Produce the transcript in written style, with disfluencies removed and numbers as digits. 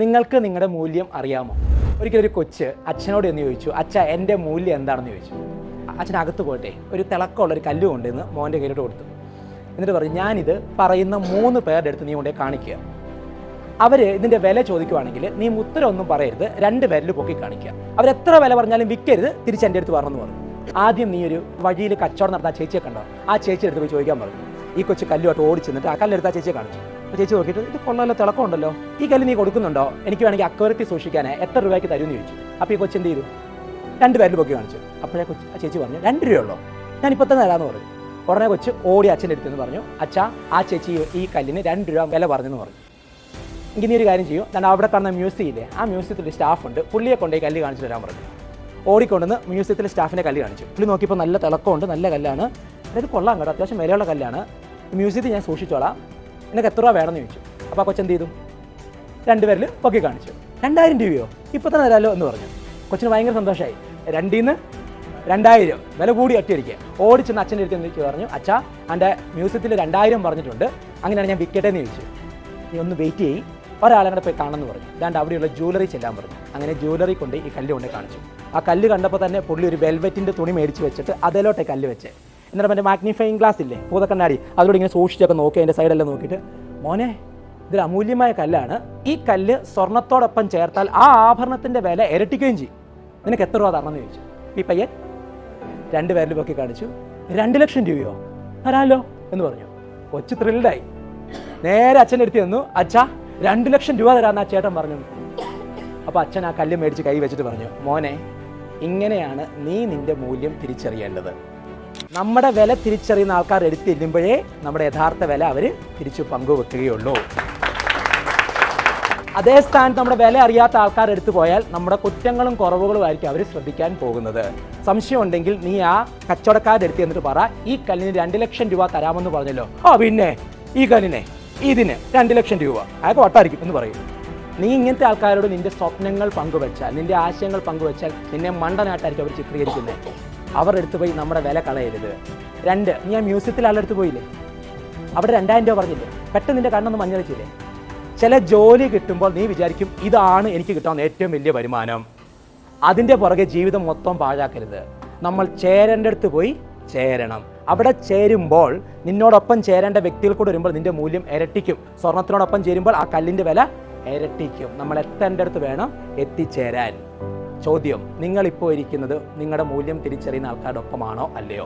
നിങ്ങൾക്ക് നിങ്ങളുടെ മൂല്യം അറിയാമോ? ഒരിക്കലൊരു കൊച്ച് അച്ഛനോട് എന്ന് ചോദിച്ചു, അച്ഛ എൻ്റെ മൂല്യം എന്താണെന്ന് ചോദിച്ചു. അച്ഛനകത്ത് പോട്ടെ ഒരു തിളക്കമുള്ളൊരു കല്ല് കൊണ്ടുവന്ന് മോൻ്റെ കയ്യിലോട്ട് കൊടുത്തു. എന്നിട്ട് പറഞ്ഞു, ഞാനിത് പറയുന്ന 3 പേരുടെ അടുത്ത് നീ കൊണ്ടേ കാണിക്കുക. അവർ ഇതിൻ്റെ വില ചോദിക്കുവാണെങ്കിൽ നീ ഉത്തരം ഒന്നും പറയരുത്, 2 പേരിൽ പൊക്കി കാണിക്കുക. അവരെത്ര വില പറഞ്ഞാലും വിൽക്കരുത്, തിരിച്ച് എൻ്റെ അടുത്ത് പറഞ്ഞെന്ന് പറഞ്ഞു. ആദ്യം നീ ഒരു വഴിയിൽ കച്ചവടം നടത്താൻ ആ ചേച്ചിയെ കണ്ടോ? ആ ചേച്ചിയുടെ അടുത്ത് പോയി ചോദിക്കാൻ പറഞ്ഞു. ഈ കൊച്ചു കല്ലുമായിട്ട് ഓടിച്ചെന്നിട്ട് ആ കല്ലെടുത്ത് ആ ചേച്ചിയെ കാണിച്ചു. അപ്പോൾ ചേച്ചി നോക്കിയിട്ട്, ഇത് കൊള്ളാമല്ലോ, തിളക്കമുണ്ടല്ലോ, ഈ കല്ല് നീ കൊടുക്കുന്നുണ്ടോ? എനിക്ക് വേണമെങ്കിൽ അക്വറിറ്റി സൂക്ഷിക്കാൻ എത്ര രൂപയ്ക്ക് തരുമെന്ന് ചോദിച്ചു. അപ്പോൾ ഈ കൊച്ചു എന്ത് ചെയ്തു? 2 പേരിൽ പൊക്കി കാണിച്ചു. അപ്പോഴേ ആ ചേച്ചി പറഞ്ഞു, 2 രൂപയുള്ളൂ, ഞാനിപ്പോൾ തന്നെ തരാമെന്ന് പറഞ്ഞു. ഉടനെ കൊച്ച് ഓടി അച്ഛൻ്റെ അടുത്തെന്ന് പറഞ്ഞു, അച്ഛാ ആ ചേച്ചി ഈ കല്ലിന് 2 രൂപ വില പറഞ്ഞെന്ന് പറഞ്ഞു. എങ്കിൽ നീ ഒരു കാര്യം ചെയ്യും, ഞാൻ അവിടെ കാണുന്ന മ്യൂസിയമില്ലേ, ആ മ്യൂസിയത്തിൽ സ്റ്റാഫുണ്ട്, പുള്ളിയെ കൊണ്ടേ കല്ല് കാണിച്ചു തരാൻ പറഞ്ഞു. ഓടിക്കൊണ്ടുവന്ന് മ്യൂസിയത്തിലെ സ്റ്റാഫിനെ കല്ല് കാണിച്ചു. പുള്ളി നോക്കിയപ്പോൾ നല്ല തിളക്കമുണ്ട്, നല്ല കല്ലാണ്, ഇത് കൊള്ളാം കേട്ടോ, അത്യാവശ്യം വിലയുള്ള കല്ലാണ്, മ്യൂസിയത്തിൽ ഞാൻ സൂക്ഷിച്ചോളാം, നിനക്ക് എത്ര രൂപ വേണമെന്ന് ചോദിച്ചു. അപ്പോൾ ആ കൊച്ചെന്ത് ചെയ്തു? 2 പേരിൽ പൊക്കി കാണിച്ചു. 2000 രൂപയോ? ഇപ്പോൾ തന്നെ തരാമല്ലോ എന്ന് പറഞ്ഞു. കൊച്ചിന് ഭയങ്കര സന്തോഷമായി. 2-ന്ന് 2000 വില കൂടി ഒറ്റയടിക്കുക. ഓടിച്ചെന്ന് അച്ഛൻ്റെ അടുത്ത് എന്ന് പറഞ്ഞു, അച്ഛാ എൻ്റെ മ്യൂസിയത്തിൽ 2000 പറഞ്ഞിട്ടുണ്ട്, അങ്ങനെയാണ് ഞാൻ വിൽക്കട്ടെ എന്ന് ചോദിച്ചു. നീ ഒന്ന് വെയിറ്റ് ചെയ്യും, ഒരാളെ കൂടെ പോയി കാണണമെന്ന് പറഞ്ഞു. അതാണ്ട് അവിടെയുള്ള ജ്വല്ലറി ചെല്ലാൻ പറഞ്ഞു. അങ്ങനെ ജ്വല്ലറി കൊണ്ട് ഈ കല്ല് കൊണ്ട് കാണിച്ചു. ആ കല്ല് കണ്ടപ്പോൾ തന്നെ പുള്ളി ഒരു വെൽവെറ്റിൻ്റെ തുണി മേടിച്ച് വെച്ചിട്ട് അതിലോട്ടെ കല്ല് വെച്ച്, എന്നിട്ട് എൻ്റെ മാഗ്നിഫൈയിങ് ഗ്ലാസ് ഇല്ലേ, ഭൂതക്കണ്ണാടി, അതിലൂടെ ഇങ്ങനെ സൂക്ഷിച്ചൊക്കെ നോക്കി, അതിൻ്റെ സൈഡെല്ലാം നോക്കിയിട്ട്, മോനെ ഇതൊരു അമൂല്യമായ കല്ലാണ്, ഈ കല്ല് സ്വർണ്ണത്തോടൊപ്പം ചേർത്താൽ ആ ആഭരണത്തിൻ്റെ വില ഇരട്ടിക്കുകയും ചെയ്യും, നിനക്ക് എത്ര രൂപ തരണമെന്ന് ചോദിച്ചു. ഈ പയ്യൻ 2 പേരിൽ പൊക്കി കാണിച്ചു. 2 ലക്ഷം രൂപയോ? തരാമല്ലോ എന്ന് പറഞ്ഞു. കൊച്ചു ത്രില്ഡായി. നേരെ അച്ഛൻ്റെ അടുത്ത് ചെന്നു, അച്ഛാ 2 ലക്ഷം രൂപ തരാമെന്ന് ആ ചേട്ടൻ പറഞ്ഞു. അപ്പോൾ അച്ഛൻ ആ കല്ല് മേടിച്ച് കൈ വെച്ചിട്ട് പറഞ്ഞു, മോനെ ഇങ്ങനെയാണ് നീ നിൻ്റെ മൂല്യം തിരിച്ചറിയേണ്ടത്. നമ്മുടെ വില തിരിച്ചറിയുന്ന ആൾക്കാർ എടുത്തില്ലുമ്പോഴേ നമ്മുടെ യഥാർത്ഥ വില അവർ തിരിച്ചു പങ്കുവെക്കുകയുള്ളൂ. അതേ സ്ഥാനത്ത് നമ്മുടെ വില അറിയാത്ത ആൾക്കാർ എടുത്തു പോയാൽ നമ്മുടെ കുറ്റങ്ങളും കുറവുകളും ആയിരിക്കും അവർ ശ്രദ്ധിക്കാൻ പോകുന്നത്. സംശയം ഉണ്ടെങ്കിൽ നീ ആ കച്ചവടക്കാരുടെ അടുത്ത് എന്നിട്ട് പറ, ഈ കല്ലിന് 2 ലക്ഷം രൂപ തരാമെന്ന് പറഞ്ഞല്ലോ, പിന്നെ ഈ കല്ലിനെ ഇതിന് 2 ലക്ഷം രൂപ അയാൾക്ക് വട്ടായിരിക്കും എന്ന് പറയും. നീ ഇങ്ങനത്തെ ആൾക്കാരോട് നിന്റെ സ്വപ്നങ്ങൾ പങ്കുവെച്ചാൽ, നിന്റെ ആശയങ്ങൾ പങ്കുവെച്ചാൽ നിന്നെ മണ്ടനായിട്ടായിരിക്കും അവർ ചിത്രീകരിക്കുന്നത്. അവർ എടുത്തു പോയി നമ്മുടെ വില കളയരുത്. 2, നീ ആ മ്യൂസിയത്തിൽ ആളെടുത്ത് പോയില്ലേ, അവിടെ 2000 രൂപ പറഞ്ഞില്ലേ, പെട്ടെന്ന് നിന്റെ കണ്ണൊന്ന് മഞ്ഞളിച്ചില്ലേ? ചില ജോലി കിട്ടുമ്പോൾ നീ വിചാരിക്കും ഇതാണ് എനിക്ക് കിട്ടാവുന്ന ഏറ്റവും വലിയ വരുമാനം. അതിൻ്റെ പുറകെ ജീവിതം മൊത്തം പാഴാക്കരുത്. നമ്മൾ ചേരേണ്ടടുത്ത് പോയി ചേരണം. അവിടെ ചേരുമ്പോൾ നിന്നോടൊപ്പം ചേരേണ്ട വ്യക്തികൾ കൂടെ വരുമ്പോൾ നിന്റെ മൂല്യം ഇരട്ടിക്കും. സ്വർണത്തിനോടൊപ്പം ചേരുമ്പോൾ ആ കല്ലിൻ്റെ വില ഇരട്ടിക്കും. നമ്മൾ എത്തേണ്ടടുത്ത് വേണം എത്തിച്ചേരാൻ. ചോദ്യം, നിങ്ങളിപ്പോൾ ഇരിക്കുന്നത് നിങ്ങളുടെ മൂല്യം തിരിച്ചറിയുന്ന ആൾക്കാരുടെ ഒപ്പമാണോ അല്ലയോ?